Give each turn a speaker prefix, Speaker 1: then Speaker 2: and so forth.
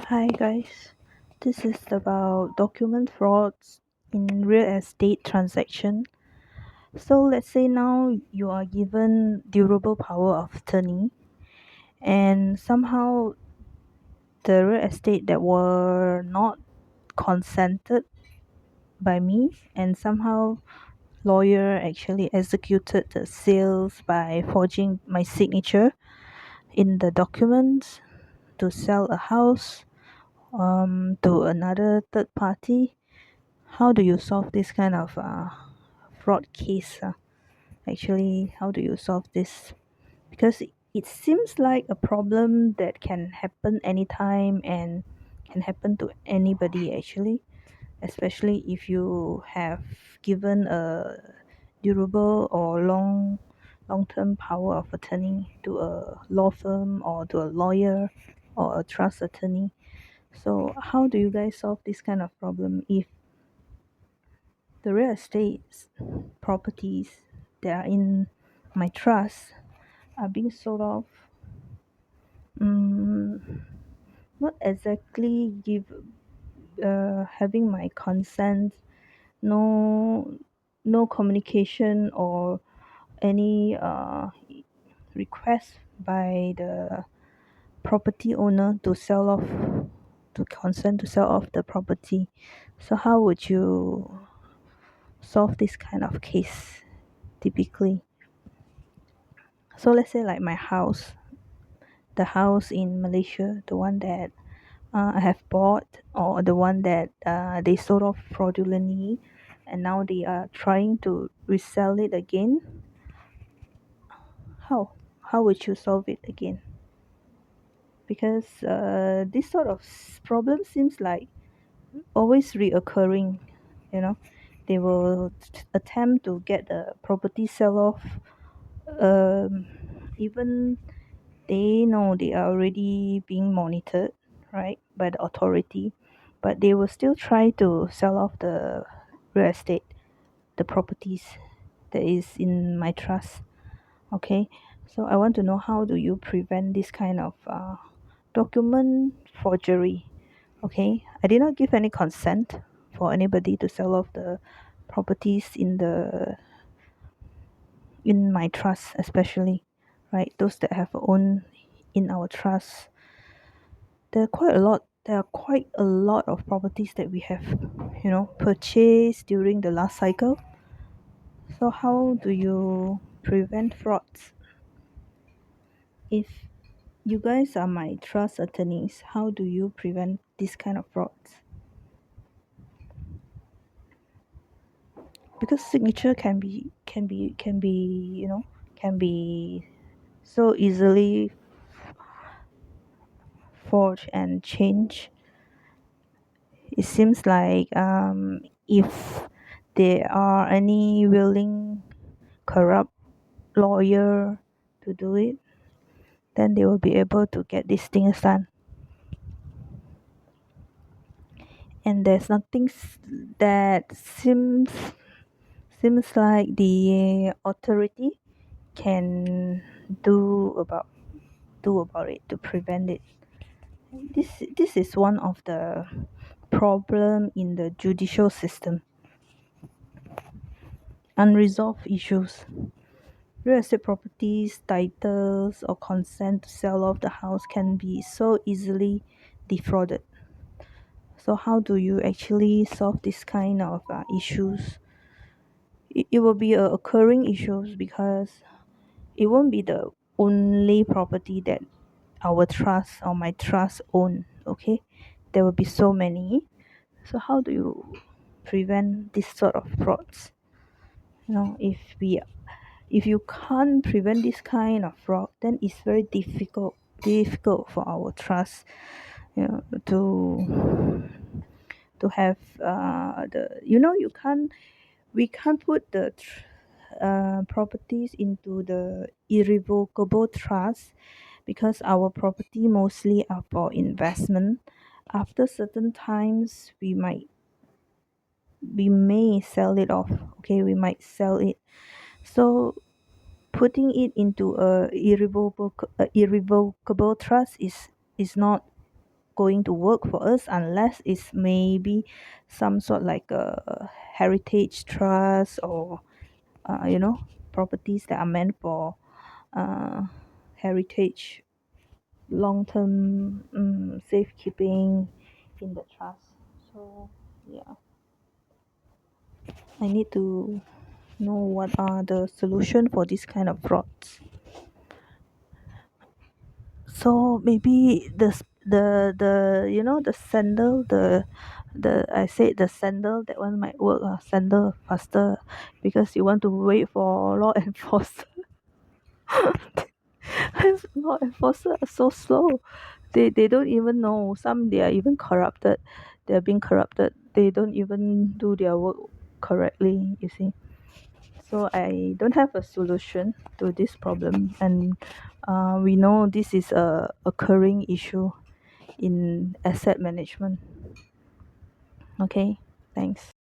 Speaker 1: Hi guys, this is about document frauds in real estate transaction. So let's say now you are given durable power of attorney and somehow the real estate that were not consented by me and somehow lawyer actually executed the sales by forging my signature in the documents to sell a house to another third party. How do you solve this kind of fraud case? Actually, how do you solve this? Because it seems like a problem that can happen anytime and can happen to anybody actually, especially if you have given a durable or long-term power of attorney to a law firm or to a lawyer or a trust attorney. So how do you guys solve this kind of problem if the real estate properties that are in my trust are being sold off? mm, Not exactly having my consent, no no communication or any request by the property owner to sell off, to consent to sell off the property. So how would you solve this kind of case typically? So let's say like my house, the house in Malaysia, the one that I have bought, or the one that they sold off fraudulently, and now they are trying to resell it again. How? How would you solve it again? Because this sort of problem seems like always reoccurring. You know, they will attempt to get the property sell off, um, even they know they are already being monitored, right, by the authority, but they will still try to sell off the real estate, the properties that is in my trust. Okay, so I want to know, how do you prevent this kind of document forgery? Okay, I did not give any consent for anybody to sell off the properties in my trust, especially, right, those that have owned in our trust. There are quite a lot of properties that we have, purchased during the last cycle. So how do you prevent frauds? If you guys are my trust attorneys, how do you prevent this kind of frauds? Because signature can be so easily forged and changed. It seems like if there are any willing corrupt lawyer to do it, then they will be able to get these things done. And there's nothing that seems like the authority can do about do about it to prevent it. This is one of the problem in the judicial system. Unresolved issues. Real estate properties, titles, or consent to sell off the house can be so easily defrauded. So how do you actually solve this kind of issues? It will be occurring issues because it won't be the only property that our trust or my trust own. Okay, there will be so many. So how do you prevent this sort of frauds? If you can't prevent this kind of fraud, then it's very difficult for our trust, to have the you can't we can't put the properties into the irrevocable trust, because our property mostly are for investment. After certain times, we may sell it off. Okay, we might sell it. So putting it into a irrevocable trust is not going to work for us unless it's maybe some sort like a heritage trust or properties that are meant for uh, heritage long-term safekeeping in the trust. So yeah, I need to know what are the solution for this kind of frauds. So maybe the sandal, the I said the sandal, that one might work. Sandal faster because you want to wait for law enforcement. Law enforcement are so slow. They don't even know. Some they are even corrupted. They are being corrupted. They don't even do their work correctly. You see. So I don't have a solution to this problem, and we know this is a occurring issue in asset management. Okay, thanks.